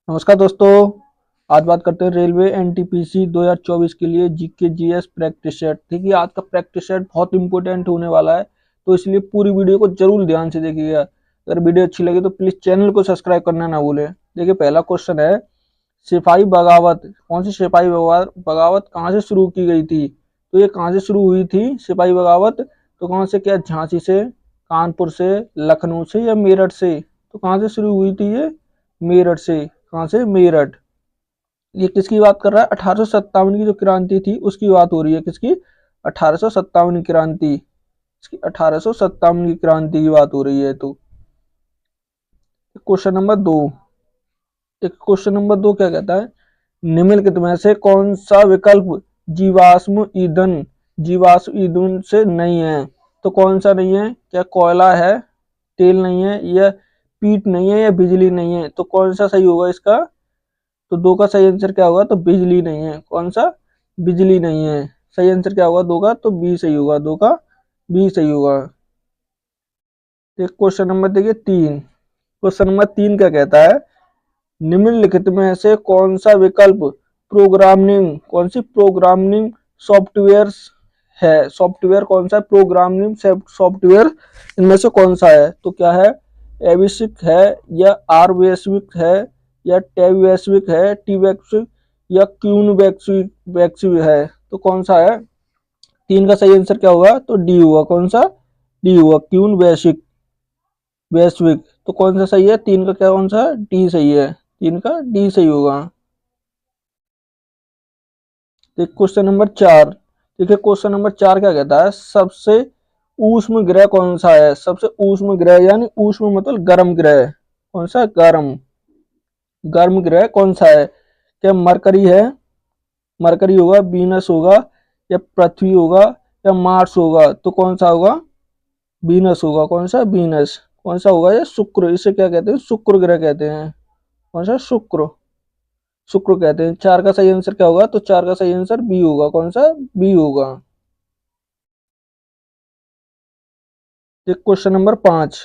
नमस्कार दोस्तों। आज बात करते हैं रेलवे एनटीपीसी 2024 के लिए जीके जीएस प्रैक्टिस सेट। देखिए आज का प्रैक्टिस सेट बहुत इंपॉर्टेंट होने वाला है, तो इसलिए पूरी वीडियो को जरूर ध्यान से देखिएगा। अगर वीडियो अच्छी लगे तो प्लीज चैनल को सब्सक्राइब करना ना भूलें। देखिए पहला क्वेश्चन है, सिपाही बगावत। कौन सी सिपाही बगावत कहाँ से शुरू की गई थी? तो ये कहाँ से शुरू हुई थी सिपाही बगावत? तो कहाँ से? क्या झांसी से, कानपुर से, लखनऊ से या मेरठ से? तो कहाँ से शुरू हुई थी ये? मेरठ से। कहाँ से? मेरठ। ये किसकी बात कर रहा है? 1857 की जो क्रांति थी उसकी बात हो रही है। किसकी? 1857 की क्रांति। इसकी 1857 की क्रांति की बात हो रही है। तो क्वेश्चन नंबर दो। एक क्वेश्चन नंबर दो क्या कहता है, निम्नलिखित में से कौन सा विकल्प जीवाश्म ईंधन से नहीं है? तो कौन सा नहीं है? क्या कोयला है, तेल नहीं है, या पीट नहीं है, या बिजली नहीं है? तो कौन सा सही होगा इसका? तो दो का सही आंसर क्या होगा? तो बिजली नहीं है। कौन सा? बिजली नहीं है। सही आंसर क्या होगा दो का? तो बी सही होगा। दो का बी सही होगा। क्वेश्चन नंबर देखिए तीन। क्वेश्चन नंबर तीन क्या कहता है, निम्नलिखित में से कौन सा विकल्प प्रोग्रामिंग, कौन सी प्रोग्रामिंग सॉफ्टवेयर है? सॉफ्टवेयर कौन सा है? प्रोग्रामिंग सॉफ्टवेयर इनमें से कौन सा है? तो क्या है? एविसिक है, या आर वैश्विक है, या टैब वैश्विक है, टी वैश्विक, या क्यून वैश्विक है? तो कौन सा है? तीन का सही आंसर क्या होगा? तो डी होगा। कौन सा? डी होगा, क्यून वैश्विक वैश्विक। तो कौन सा सही है? तीन का क्या? कौन सा? डी सही है। तीन का डी सही होगा। क्वेश्चन नंबर चार। देखिए क्वेश्चन नंबर चार क्या कहता है, सबसे ऊष्म ग्रह कौन सा है? सबसे ऊष्म ग्रह यानी ऊष्म मतलब गर्म ग्रह। कौन सा? गर्म। गर्म ग्रह कौन सा है? क्या मरकरी है? मरकरी होगा, वीनस होगा, या पृथ्वी होगा, या मार्स होगा? तो कौन सा होगा? वीनस होगा। कौन सा? वीनस। कौन सा होगा? ये शुक्र। इसे क्या कहते हैं? शुक्र ग्रह कहते हैं। कौन सा? शुक्र। शुक्र कहते हैं। चार का सही आंसर क्या होगा? तो चार का सही आंसर बी होगा। कौन सा? बी होगा। क्वेश्चन नंबर पांच।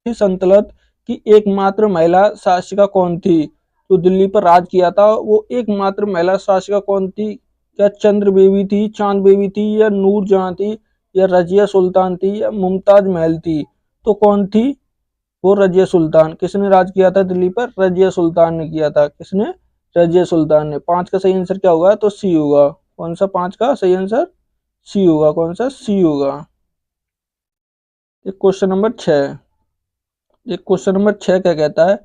संतलत की एकमात्र महिला शासिका कौन थी? तो दिल्ली पर राज किया था वो एकमात्र महिला शासिका कौन थी? क्या चंद्र बेबी थी, चांद बेबी थी, या नूर जहां थी, या रजिया सुल्तान थी, या मुमताज महल थी? तो कौन थी? वो रजिया सुल्तान। किसने राज किया था दिल्ली पर? रजिया सुल्तान ने किया था। किसने? रजिया सुल्तान ने। पांच का सही आंसर क्या होगा? तो सी होगा। कौन सा? पांच का सही आंसर सी होगा। कौन सा? सी होगा। क्वेश्चन नंबर छह। क्वेश्चन नंबर छह क्या कहता है,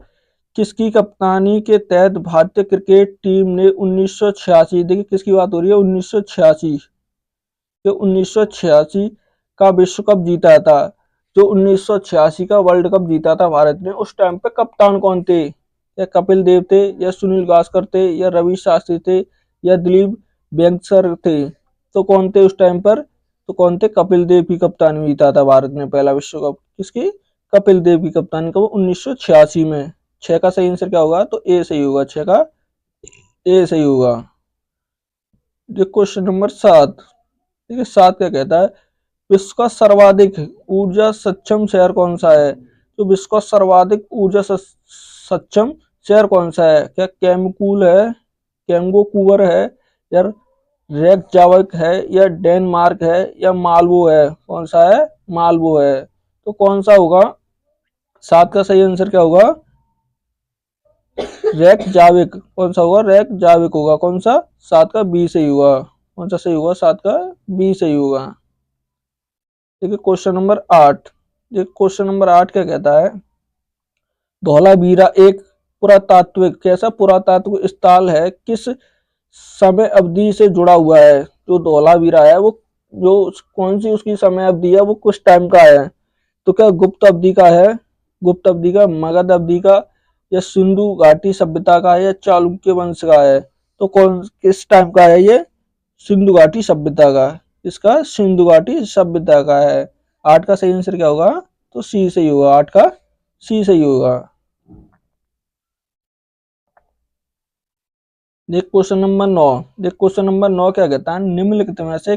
किसकी कप्तानी के तहत भारतीय क्रिकेट टीम ने 1986, देखिए किसकी बात हो रही है? 1986 के 1986 का विश्व कप जीता था। जो 1986 का वर्ल्ड कप जीता था भारत ने, उस टाइम पे कप्तान कौन थे? या कपिल देव थे, या सुनील गावस्कर थे, या रवि शास्त्री थे, या दिलीप वेंगसर थे? तो कौन थे उस टाइम पर? तो कौन थे? कपिल देव की कप्तानी में जीता था भारत ने पहला विश्व कप। किसकी? कपिल देव की कप्तानी का 1986 में। छह का सही आंसर क्या होगा? तो ए सही होगा। छह का ए सही होगा। क्वेश्चन नंबर सात। देखिए सात क्या कहता है, विश्व का सर्वाधिक ऊर्जा सक्षम शहर कौन सा है? तो विश्व का सर्वाधिक ऊर्जा सक्षम शहर कौन सा है? क्या केमकूल है, कैंगोकूवर है, या रेकजाविक है, या डेनमार्क है, या मालवो है? कौन सा है? मालवो है। तो कौन सा होगा? सात का सही आंसर क्या होगा? रेकजाविक। कौन सा होगा? रेकजाविक होगा। कौन सा? सात का बी सही होगा। कौन सा सही होगा? सात का बी सही होगा। देखिए क्वेश्चन नंबर आठ। ये क्वेश्चन नंबर आठ क्या कहता है, धौलावीरा एक पुरातात्विक, कैसा पुरातात्विक स्थल है, किस समय अवधि से जुड़ा हुआ है? जो धौलावीरा है वो जो कौन सी उसकी समय अवधि है, वो कुछ टाइम का है? तो क्या गुप्त अवधि का है, गुप्त अवधि का, मगध अवधि का, या सिंधु घाटी सभ्यता का है, या चालुक्य वंश का है? तो कौन किस टाइम का है ये? सिंधु घाटी सभ्यता का। इसका सिंधु घाटी सभ्यता का है। आठ का सही आंसर क्या होगा? तो सी सही होगा। आठ का सी सही होगा। देख क्वेश्चन नंबर नौ। देख क्वेश्चन नंबर नौ क्या कहता है, निम्नलिखित में से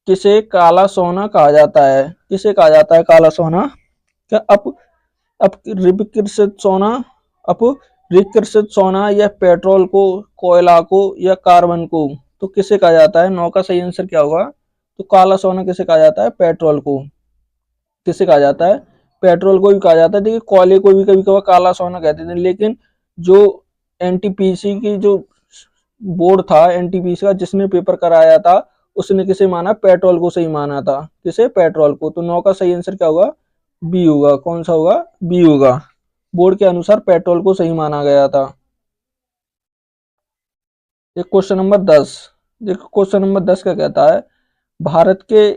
किसे काला सोना कहा जाता है? किसे कहा जाता है काला सोना? क्या अपरिकृत सोना, अपरिकृत सोना या पेट्रोल को, कोयला को या कार्बन को तो किसे कहा जाता है? 9 का सही आंसर क्या होगा? तो काला सोना किसे कहा जाता है? पेट्रोल को। किसे कहा जाता है? पेट्रोल को भी कहा जाता है। देखिए कोयले को भी कभी कभार काला सोना कहते थे, लेकिन जो एनटीपीसी की जो बोर्ड था, एनटीपीसी का जिसने पेपर कराया था, उसने किसे माना? पेट्रोल को सही माना था। किसे? पेट्रोल को। तो 9 का सही आंसर क्या होगा? बी होगा। कौन सा होगा? बी होगा। बोर्ड के अनुसार पेट्रोल को सही माना गया था। एक क्वेश्चन नंबर 10। देखो क्वेश्चन नंबर 10 क्या कहता है? भारत के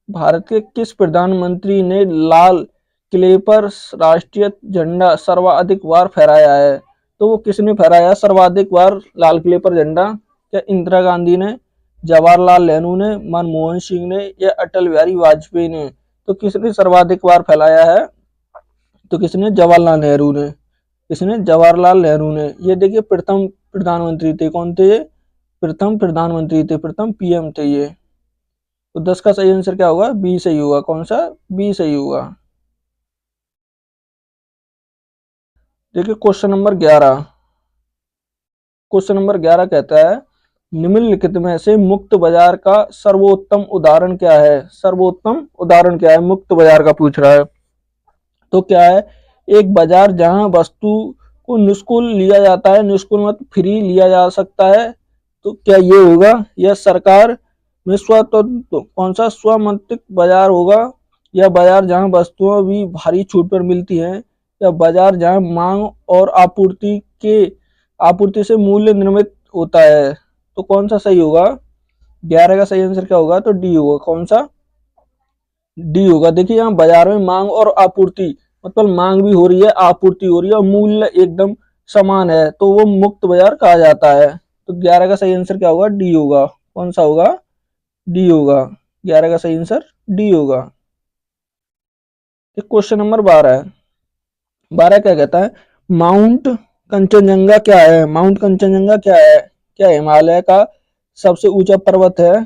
भारत के किस प्रधानमंत्री ने लाल किले पर राष्ट्रीय झंडा सर्वाधिक बार फहराया है? तो वो किसने फहराया सर्वाधिक बार लाल किले पर झंडा? क्या इंदिरा गांधी ने, जवाहरलाल नेहरू ने, मनमोहन सिंह ने या अटल बिहारी वाजपेयी ने? तो किसने सर्वाधिक बार फैलाया है? तो किसने? जवाहरलाल नेहरू ने। किसने? जवाहरलाल नेहरू ने। ये देखिए प्रथम प्रधानमंत्री थे। कौन थे? प्रथम प्रधानमंत्री थे, प्रथम पीएम थे ये। तो 10 का सही आंसर क्या होगा? बी सही होगा। कौन सा? बी सही होगा। देखिए क्वेश्चन नंबर 11। क्वेश्चन नंबर 11 कहता है निम्नलिखित में से मुक्त बाजार का सर्वोत्तम उदाहरण क्या है? सर्वोत्तम उदाहरण क्या है? मुक्त बाजार का पूछ रहा है। तो क्या है? एक बाजार जहां वस्तु को निःशुल्क लिया जाता है, निःशुल्क मतलब फ्री लिया जा सकता है। तो क्या ये होगा? या सरकार में कौन सा स्वामित्व बाजार होगा? या बाजार जहां वस्तुएं भी भारी छूट पर मिलती हैं? या बाजार जहां मांग और आपूर्ति से मूल्य निर्मित होता है? तो कौन सा सही होगा? 11 का सही आंसर क्या होगा? तो डी होगा। कौन सा? डी होगा। देखिए यहाँ बाजार में मांग और आपूर्ति, मतलब मांग भी हो रही है, आपूर्ति हो रही है और मूल्य एकदम समान है, तो वो मुक्त बाजार कहा जाता है। तो 11 का सही आंसर क्या होगा? डी होगा। कौन सा होगा? डी होगा। 11 का सही आंसर डी होगा। क्वेश्चन नंबर 12 है। 12 क्या कहता है? माउंट कंचनजंगा क्या है? माउंट कंचनजंगा क्या है? क्या हिमालय का सबसे ऊंचा पर्वत है?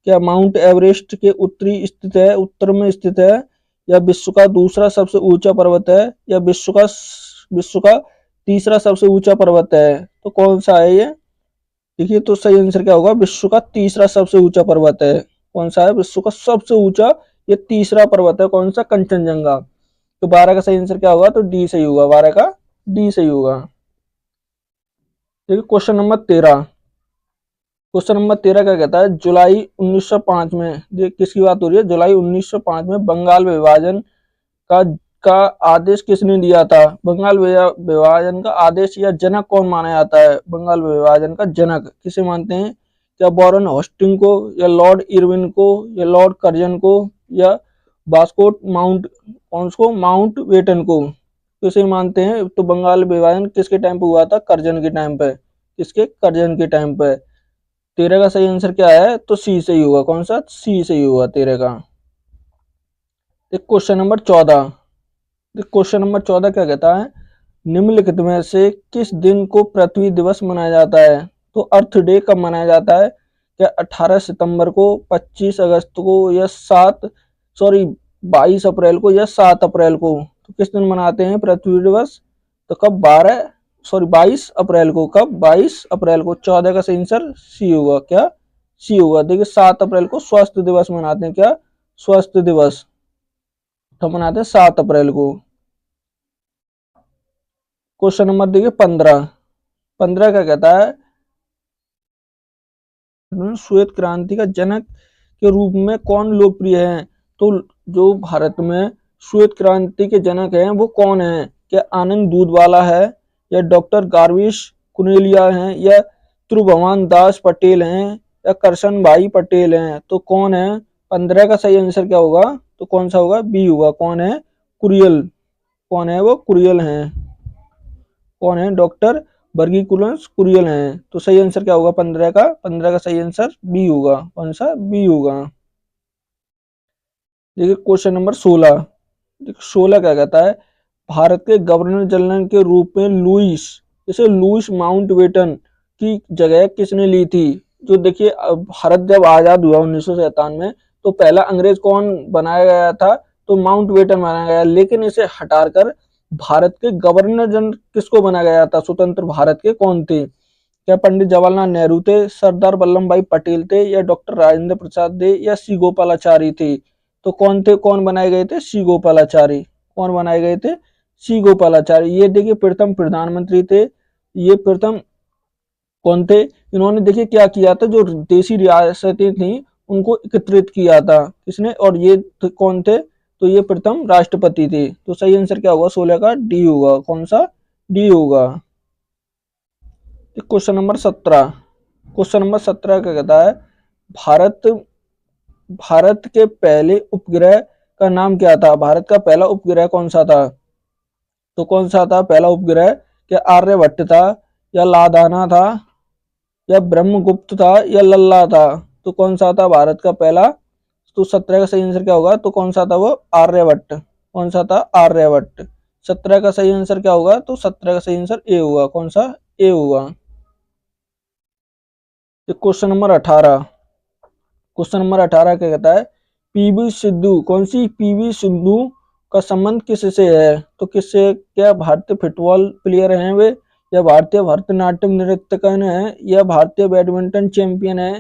क्या माउंट एवरेस्ट के उत्तरी स्थित है, उत्तर में स्थित है? या विश्व का दूसरा सबसे ऊंचा पर्वत है? या विश्व का तीसरा सबसे ऊंचा पर्वत है? तो कौन सा है ये? देखिए तो सही आंसर क्या होगा? विश्व का तीसरा सबसे ऊंचा पर्वत है। कौन सा है? विश्व का सबसे ऊंचा ये तीसरा पर्वत है। कौन सा? कंचनजंगा। तो 12 का सही आंसर क्या होगा? तो डी सही होगा। 12 का डी सही होगा। देखिए क्वेश्चन नंबर 13। क्वेश्चन नंबर 13 क्या कहता है? जुलाई 1905 में, ये किसकी बात हो रही है? जुलाई 1905 में बंगाल विभाजन का का आदेश किसने दिया था? बंगाल विभाजन का आदेश या जनक कौन माना जाता है? बंगाल विभाजन का जनक किसे मानते हैं? क्या वॉरेन हेस्टिंग को, या लॉर्ड इरविन को, या लॉर्ड कर्जन को, या वास्को माउंट बेटन को किसे मानते हैं? तो बंगाल विभाजन किसके टाइम पे हुआ था? कर्जन के टाइम पे। किसके? कर्जन के टाइम पे। 13 का सही आंसर क्या है? तो सी सही होगा। कौन सा? सी सही होगा 13 का। Question number 14। क्वेश्चन नंबर 14 क्या कहता है? निम्नलिखित में से किस दिन को पृथ्वी दिवस मनाया जाता है? तो अर्थ डे कब मनाया जाता है? क्या 18 सितंबर को, 25 अगस्त को, या 22 अप्रैल को, या 7 अप्रैल को? तो किस दिन मनाते हैं पृथ्वी दिवस? तो कब? 22 अप्रैल को। कब? 22 अप्रैल को। 14 का सही आंसर सी होगा। क्या? सी होगा। देखिए 7 अप्रैल को स्वास्थ्य दिवस मनाते हैं। क्या? स्वास्थ्य दिवस तो मनाते हैं 7 अप्रैल को। क्वेश्चन नंबर देखिए 15। 15 क्या कहता है? श्वेत क्रांति का जनक के रूप में कौन लोकप्रिय है? तो जो भारत में श्वेत क्रांति के जनक हैं वो कौन है? क्या आनंद दूधवाला है, या डॉक्टर गार्विश कुनेलिया हैं, या त्रिभुवन दास पटेल हैं, या करशन भाई पटेल हैं? तो कौन है? 15 का सही आंसर क्या होगा? तो कौन सा होगा? बी होगा। कौन है? कुरियल। कौन है वो? कुरियल हैं। कौन है? डॉक्टर वर्गीकुलस कुरियल हैं। तो सही आंसर क्या होगा? 15 का? 15 का सही आंसर बी होगा। कौन सा? बी होगा। देखिए क्वेश्चन नंबर 16। 16 क्या कहता है? भारत के गवर्नर जनरल के रूप में लुईस माउंटबेटन की जगह किसने ली थी? जो देखिए भारत जब आजाद हुआ 1947 में, तो पहला अंग्रेज कौन बनाया गया था? तो माउंटबेटन बनाया गया, लेकिन इसे हटाकर भारत के गवर्नर जनरल किसको बनाया गया था, स्वतंत्र भारत के कौन थे? क्या पंडित जवाहरलाल नेहरू थे, सरदार वल्लभ भाई पटेल थे, या डॉक्टर राजेंद्र प्रसाद थे, या सी गोपालाचारी थे? तो कौन थे, कौन बनाए गए थे? सी गोपालाचारी। कौन बनाए गए थे? सी गोपालाचारी। ये देखिए प्रथम प्रधानमंत्री थे। ये प्रथम कौन थे? इन्होंने देखिए क्या किया था, जो देशी रियासतें थी उनको एकत्रित किया था किसने, और ये कौन थे? तो ये प्रथम राष्ट्रपति थे। तो सही आंसर क्या होगा? 16 का डी होगा। कौन सा? डी होगा। Question number 17। क्वेश्चन नंबर 17 क्या कहता है? भारत भारत के पहले उपग्रह का नाम क्या था? भारत का पहला उपग्रह कौन सा था? तो कौन सा था पहला उपग्रह? क्या आर्यभट्ट था, या लादाना था, या ब्रह्मगुप्त था, या लल्ला था? तो कौन सा था भारत का पहला? तो 17 का सही आंसर क्या होगा? तो कौन सा था वो? आर्यभट्ट। कौन सा था? आर्यभट्ट। 17 का सही आंसर क्या होगा? तो 17 का सही आंसर ए होगा। कौन सा? ए होगा। Question number 18। क्वेश्चन नंबर 18 क्या कहता है? पीवी सिंधु, कौन सी पीवी सिंधु का संबंध किससे है? तो किससे? क्या भारतीय फुटबॉल प्लेयर हैं वे, या भारतीय भरतनाट्यम नृत्यकन है, या भारतीय बैडमिंटन चैंपियन है,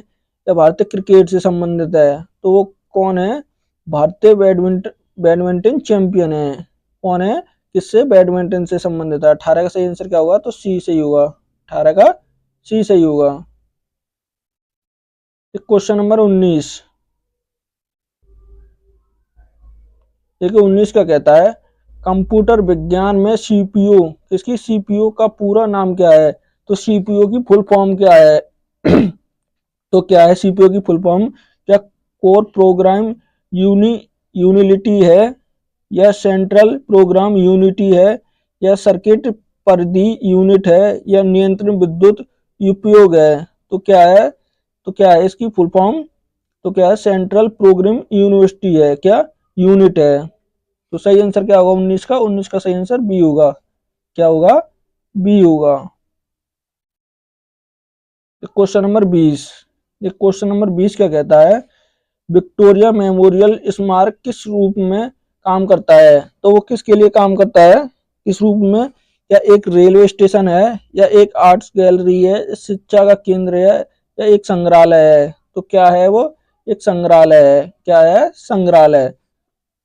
या भारतीय क्रिकेट से संबंधित है? तो वो कौन है? भारतीय बैडमिंटन चैंपियन है। कौन है? किससे? बैडमिंटन से संबंधित है। 18 का सही आंसर क्या होगा? तो सी सही होगा। 18 का सी सही होगा। Question number 19। देखिए 19 का कहता है, कंप्यूटर विज्ञान में सीपीयू, किसकी? सीपीयू का पूरा नाम क्या है? तो सीपीयू की फुल फॉर्म क्या है? तो क्या है सीपीयू की फुल फॉर्म? क्या कोर प्रोग्राम यूनि यूनिलिटी है, या सेंट्रल प्रोग्राम यूनिटी है, या सर्किट परिधि यूनिट है, या नियंत्रण विद्युत उपयोग है? तो क्या है? तो क्या है इसकी फुल फॉर्म? तो क्या है? सेंट्रल प्रोग्राम यूनिवर्सिटी है, क्या? यूनिट है। तो सही आंसर क्या होगा 19 का? 19 का सही आंसर बी होगा। क्या होगा? बी होगा। Question number 20। ये क्वेश्चन नंबर 20 क्या कहता है? विक्टोरिया मेमोरियल स्मारक किस रूप में काम करता है? तो वो किसके लिए काम करता है? किस रूप में? या एक रेलवे स्टेशन है, या एक आर्ट्स गैलरी है, शिक्षा का केंद्र है, या एक संग्रहालय है? तो क्या है वो? एक संग्रहालय है। क्या है? संग्रहालय।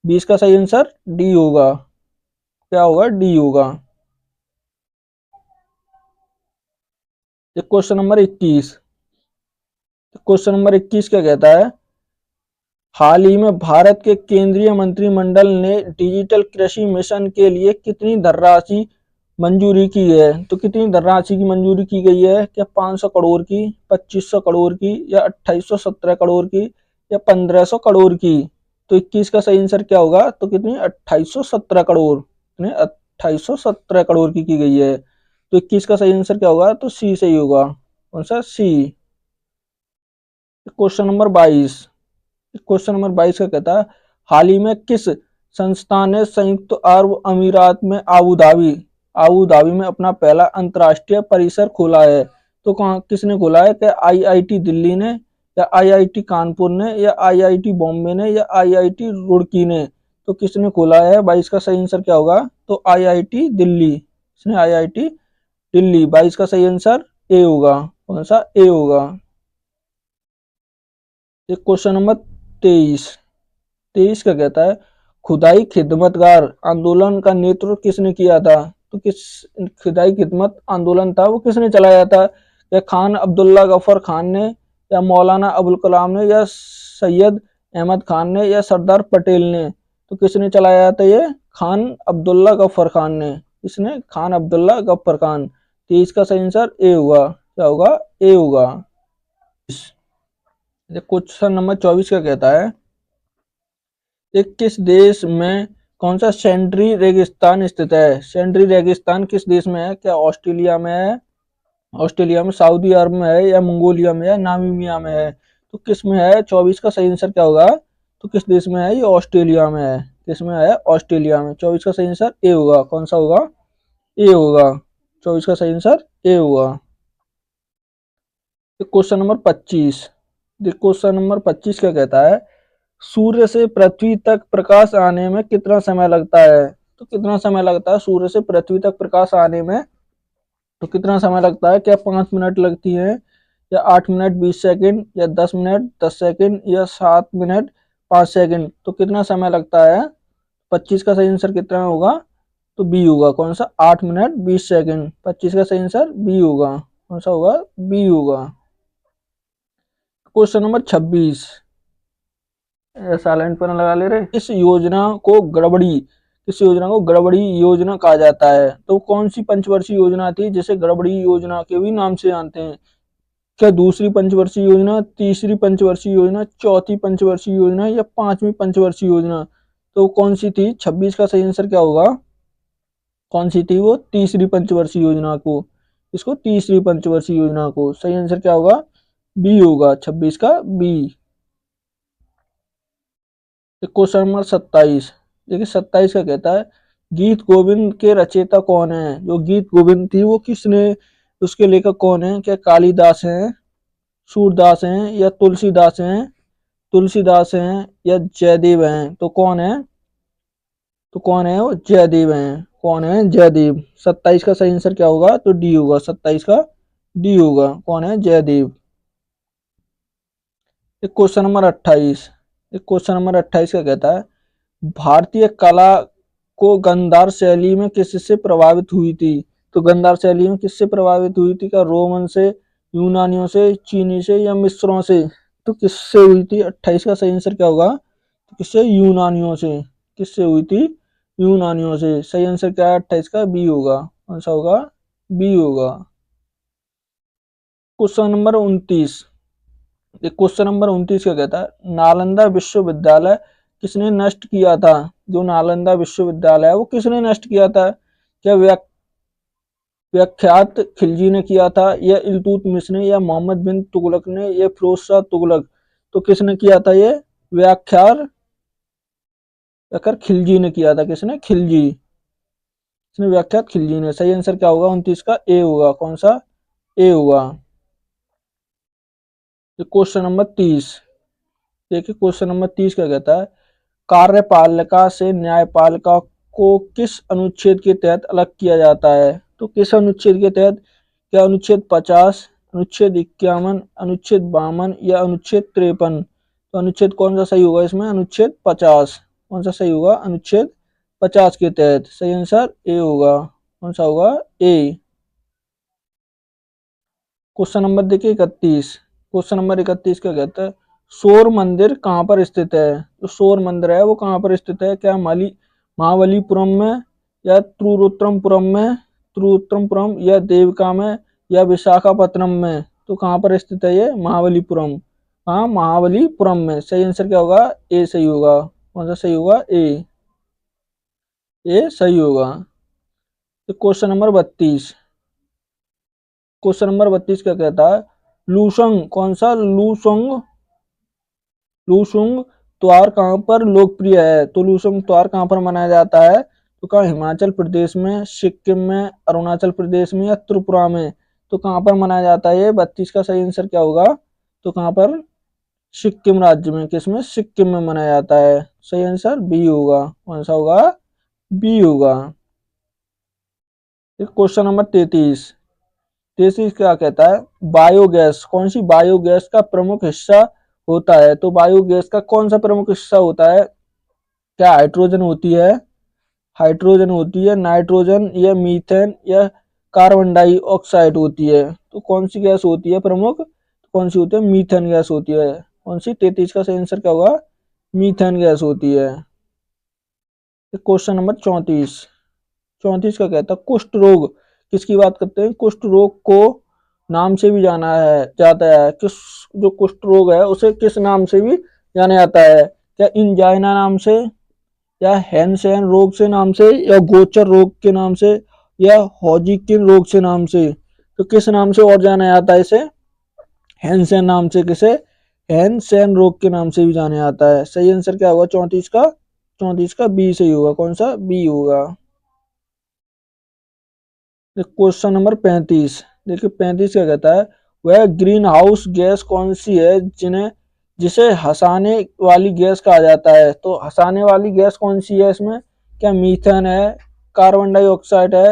20 का सही आंसर डी होगा। क्या होगा? डी होगा। Question number 21। क्वेश्चन नंबर 21 क्या कहता है? हाल ही में भारत के केंद्रीय मंत्रिमंडल ने डिजिटल कृषि मिशन के लिए कितनी धनराशि मंजूरी की है? तो कितनी धनराशि की मंजूरी की गई है? क्या 500 करोड़ की, 2500 करोड़ की, या 2817 करोड़ की, या 1500 करोड़ की? तो 21 का सही आंसर क्या होगा? तो कितनी? 2817 करोड़। कितने? 2817 करोड़ की गई है। तो 21 का सही आंसर क्या होगा? तो सी सही होगा। कौन सा? C. Question number 22। Question number 22 का कहता है, हाल ही में किस संस्था ने संयुक्त अरब अमीरात में आबू धाबी में अपना पहला अंतर्राष्ट्रीय परिसर खोला है? तो कहाँ, किसने खोला है? क्या आईआईटी दिल्ली ने, या आईआईटी कानपुर ने, या आईआईटी बॉम्बे ने, या आईआईटी रुड़की ने? तो किसने खोला है? 22 का सही आंसर क्या होगा? तो आईआईटी दिल्ली। इसने आईआईटी दिल्ली। 22 का सही आंसर ए होगा। कौन सा? ए होगा। Question number 23। 23 का कहता है, खुदाई खिदमतगार आंदोलन का नेतृत्व किसने किया था? तो किस खुदाई खिदमत आंदोलन था वो किसने चलाया था? या खान अब्दुल्ला गफर खान ने, या मौलाना अबुल कलाम ने, या सैयद अहमद खान ने, या सरदार पटेल ने? तो किसने चलाया था ये? खान अब्दुल्ला गफर खान ने। किसने? खान अब्दुल्ला गफर खान। 23 का सही आंसर ए होगा। क्या होगा? ए होगा। क्वेश्चन नंबर 24 का कहता है, एक किस देश में कौन सा सेंट्री रेगिस्तान स्थित है? सेंट्री रेगिस्तान किस देश में है? क्या ऑस्ट्रेलिया में है? ऑस्ट्रेलिया में, सऊदी अरब में है, या मंगोलिया में है, नामीबिया में है? तो किस में है? 24 का सही आंसर क्या होगा? तो किस देश में है? ये ऑस्ट्रेलिया में है। किस में है? ऑस्ट्रेलिया में। 24 का सही आंसर ए होगा। कौन सा होगा? ए होगा। 24 का सही आंसर ए होगा। Question number 25। क्वेश्चन नंबर 25 क्या कहता है? सूर्य से पृथ्वी तक प्रकाश आने में कितना समय लगता है? तो कितना समय लगता है सूर्य से पृथ्वी तक प्रकाश आने में? तो कितना समय लगता है? क्या 5 मिनट लगती है, या 8 मिनट 20 सेकंड, या 10 मिनट 10 सेकंड, या 7 मिनट 5 सेकंड? तो कितना समय लगता है? 25 का सही आंसर कितना होगा? तो बी होगा। कौन सा? 8 मिनट 20 सेकंड। 25 का सही आंसर बी होगा। कौन सा होगा? बी होगा। क्वेश्चन नंबर 26, साइलेंट पर लगा ले रहे। किस योजना को गड़बड़ी योजना कहा जाता है? तो कौन सी पंचवर्षीय योजना थी जिसे गड़बड़ी योजना के भी नाम से जानते हैं? क्या दूसरी पंचवर्षीय योजना, तीसरी पंचवर्षीय योजना, चौथी पंचवर्षीय योजना, या पांचवी पंचवर्षीय योजना? तो कौन सी थी? 26 का सही आंसर क्या होगा? कौन सी थी वो? तीसरी पंचवर्षीय योजना को। इसको तीसरी पंचवर्षीय योजना को। सही आंसर क्या होगा? बी होगा। 26 का बी। क्वेश्चन नंबर 27, देखिए 27 का कहता है गीत गोविंद के रचयिता कौन है? जो गीत गोविंद थी वो किसने, उसके लेखक कौन है? क्या कालिदास हैं, सूरदास हैं, या तुलसीदास हैं, या जयदेव हैं? तो कौन है? तो कौन है वो? जयदेव हैं। कौन है? जयदेव। 27 का सही आंसर क्या होगा? तो डी होगा। 27 का डी होगा। कौन है? Jaidev. Question number 28, question number 28 का कहता है भारतीय कला को गांधार शैली में किससे प्रभावित हुई थी? तो गांधार शैली में किससे प्रभावित हुई थी? क्या रोमन से, यूनानियों से, चीनी से, या मिस्रों से? तो किससे हुई थी? 28 का सही आंसर क्या होगा? तो किससे? यूनानियों से। किससे हुई थी? यूनानियों से। सही आंसर क्या है? 28 का बी होगा। कौन सा होगा? बी होगा। क्वेश्चन नंबर 29, क्वेश्चन नंबर 29 क्या कहता है नालंदा विश्वविद्यालय किसने नष्ट किया था? जो नालंदा विश्वविद्यालय है वो किसने नष्ट किया था? क्या व्याख्यात खिलजी ने किया था, या इल्तुतमिश ने, या मोहम्मद बिन तुगलक ने, या फिरोज शाह तुगलक? तो किसने किया था ये? व्याख्यात खिलजी ने किया था। किसने? खिलजी। इसने व्याख्यात खिलजी ने। सही आंसर क्या होगा? 29 का ए होगा। कौन सा? ए होगा। क्वेश्चन नंबर 30, देखिए क्वेश्चन नंबर 30 क्या कहता है कार्यपालिका से न्यायपालिका को किस अनुच्छेद के तहत अलग किया जाता है? तो किस अनुच्छेद के तहत? क्या अनुच्छेद 50, अनुच्छेद 51, अनुच्छेद 52, या अनुच्छेद 53? तो अनुच्छेद कौन सा सही होगा इसमें? अनुच्छेद 50। कौन सा सही होगा? अनुच्छेद 50 के तहत। सही आंसर ए होगा। कौन सा होगा? ए। क्वेश्चन नंबर देखिए 31, क्वेश्चन नंबर 31 क्या कहता है सौर मंदिर कहाँ पर स्थित है? जो सौर मंदिर है वो कहाँ पर स्थित है? क्या महाबलीपुरम में, या त्रिरुत्रमपुरम, या देवका में, या विशाखापत्तनम में? तो कहाँ पर स्थित है ये? महाबलीपुरम। हाँ, महाबलीपुरम में। सही आंसर क्या होगा? ए सही होगा। कौन सा सही होगा? ए सही होगा। तो क्वेश्चन नंबर 32, क्वेश्चन नंबर 32 क्या कहता है लूसंग, कौन सा? लूसुंग त्योहार कहाँ पर लोकप्रिय है? तो लूसुंग त्योहार कहाँ पर मनाया जाता है? तो कहाँ? हिमाचल प्रदेश में, सिक्किम में, अरुणाचल प्रदेश में, या त्रिपुरा में? तो कहाँ पर मनाया जाता है ये? 32 का सही आंसर क्या होगा? तो कहाँ पर? सिक्किम राज्य में। किसमें? सिक्किम में मनाया जाता है। सही आंसर बी होगा। कौन सा होगा? बी होगा। क्वेश्चन नंबर 33, क्या कहता है बायोगैस, कौन सी बायोगैस का प्रमुख हिस्सा होता है? तो बायोगैस का कौन सा प्रमुख हिस्सा होता है? क्या हाइड्रोजन होती है, नाइट्रोजन, या मीथेन, या कार्बन डाइऑक्साइड होती है? तो कौन सी गैस होती है प्रमुख? कौन सी होती है? मीथेन गैस होती है। कौन सी? 33 का सही आंसर क्या होगा? मीथेन गैस होती है। क्वेश्चन नंबर 34, का कहता है कुष्ठ रोग किसकी बात करते हैं? कुष्ठ रोग को नाम से भी जाना है जाता है। किस जो कुष्ठ रोग है उसे किस नाम से भी जाना जाता है? क्या इंजाइना नाम से, या हैंसेन रोग से नाम से, या गोचर रोग के नाम से, या हॉजिकिन रोग से नाम से? तो किस नाम से और जाना जाता है इसे? हैंसेन नाम से। किसे? हैंसेन रोग के नाम से भी जाना जाता है। सही आंसर क्या होगा? 34 का बी सही होगा। कौन सा? बी होगा। क्वेश्चन नंबर 35, देखिए 35 क्या कहता है वह ग्रीन हाउस गैस कौन सी है जिसे हंसाने वाली गैस कहा जाता है? तो हंसाने वाली गैस कौन सी है इसमें? क्या मीथेन है, कार्बन डाइऑक्साइड है,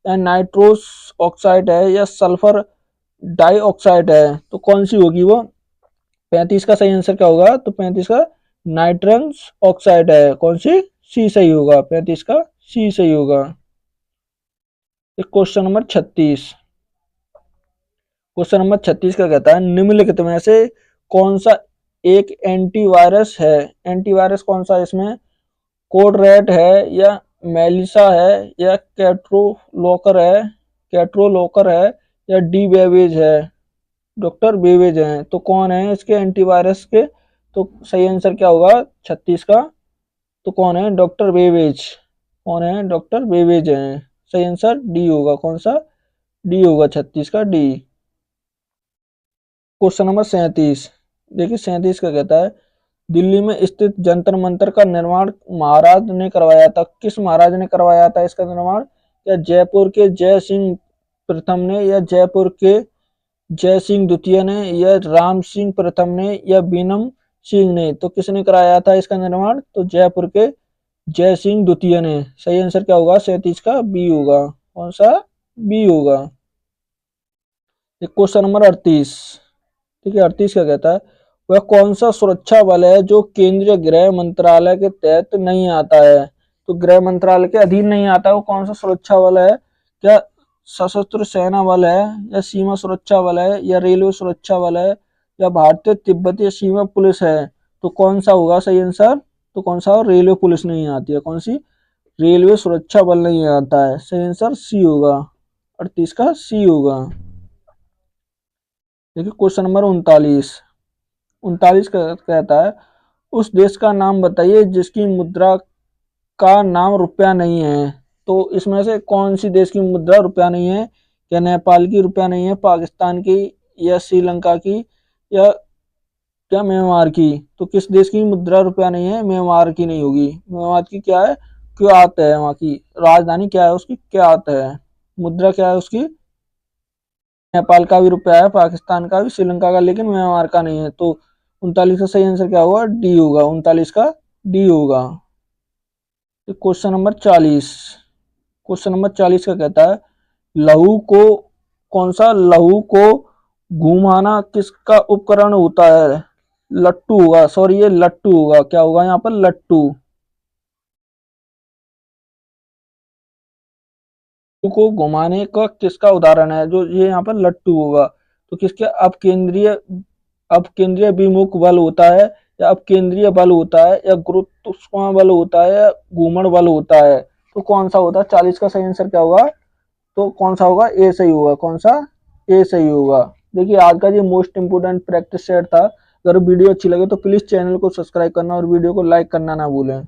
या नाइट्रोस ऑक्साइड है, या सल्फर डाइऑक्साइड है? तो कौन सी होगी वो? 35 का सही आंसर क्या होगा? तो 35 का नाइट्रस ऑक्साइड है। कौन सी? सी सही होगा, 35 का सी सही होगा। Question number 36। क्वेश्चन नंबर 36 का कहता है निम्नलिखित में से कौन सा एक एंटीवायरस है? एंटीवायरस कौन सा है इसमें? कोड रेड है, या मेलिसा है, या कैट्रोलोकर है, या डी बेबीज है? डॉक्टर बेबीज हैं। तो कौन है इसके एंटीवायरस के? तो सही आंसर क्या होगा 36 का? तो कौन है? Doctor babies. कौन है? डॉक्टर बेबीज हैं। सही आंसर डी होगा। कौन सा? डी होगा, 36 का डी। Question number 37। देखिए 37 का कहता है दिल्ली में स्थित जंतर मंतर का निर्माण महाराज ने करवाया था। किस महाराज ने करवाया था इसका निर्माण? या जयपुर के जय सिंह प्रथम ने, या जयपुर के जय सिंह द्वितीय ने, या राम सिंह प्रथम ने, या बीनम सिंह ने? तो किसने कराया था इसका निर्माण? तो जयपुर के जय सिंह द्वितीय ने। सही आंसर क्या होगा 37 का? बी होगा। कौन सा? बी होगा। Question number 38। ठीक है, 38 का कहता है वह कौन सा सुरक्षा बल है जो केंद्रीय गृह मंत्रालय के तहत नहीं आता है? तो गृह मंत्रालय के अधीन नहीं आता है, वो कौन सा सुरक्षा बल है? क्या सशस्त्र सेना बल है, या सीमा सुरक्षा बल है, या रेलवे सुरक्षा बल है, या भारतीय तिब्बतीय सीमा पुलिस है? तो कौन सा होगा सही आंसर? तो कौन सा? रेलवे पुलिस नहीं आती है। कौन सी? रेलवे सुरक्षा बल नहीं आता है। सही आंसर सी होगा, 38 का सी होगा। देखिए क्वेश्चन नंबर 39। 39 का कहता है उस देश का नाम बताइए जिसकी मुद्रा का नाम रुपया नहीं है। तो इसमें से कौन सी देश की मुद्रा रुपया नहीं है? क्या नेपाल की रुपया नहीं है, पाकिस्तान की, या श्रीलंका की, या क्या म्यांमार की? तो किस देश की मुद्रा रुपया नहीं है? म्यांमार की नहीं होगी। म्यांमार की क्या है? क्यात है। वहां की राजधानी क्या है उसकी? क्यात है। मुद्रा क्या है उसकी? नेपाल का भी रुपया है, पाकिस्तान का भी, श्रीलंका का, लेकिन म्यांमार का नहीं है। तो 39 का सही आंसर क्या होगा? डी होगा। 39 का डी होगा। Question number 40। क्वेश्चन नंबर 40 का कहता है लहू को कौन सा लहू को घुमाना किसका उपकरण होता है? लट्टू होगा, सॉरी ये लट्टू होगा। क्या होगा यहाँ पर? लट्टू को घुमाने का किसका उदाहरण है? जो ये यहाँ पर लट्टू होगा। तो किसके अपकेंद्रीय विमुख बल होता है, या अपकेंद्रीय बल होता है, या गुरुत्वाकर्षण बल होता है, या घूमड़ बल होता है? तो कौन सा होता है? 40 का सही आंसर क्या होगा? तो कौन सा होगा? ए सही होगा। कौन सा? ए सही होगा। देखिए आज का ये मोस्ट इंपोर्टेंट प्रैक्टिस सेट था। अगर वीडियो अच्छी लगे तो प्लीज चैनल को सब्सक्राइब करना और वीडियो को लाइक करना ना भूलें।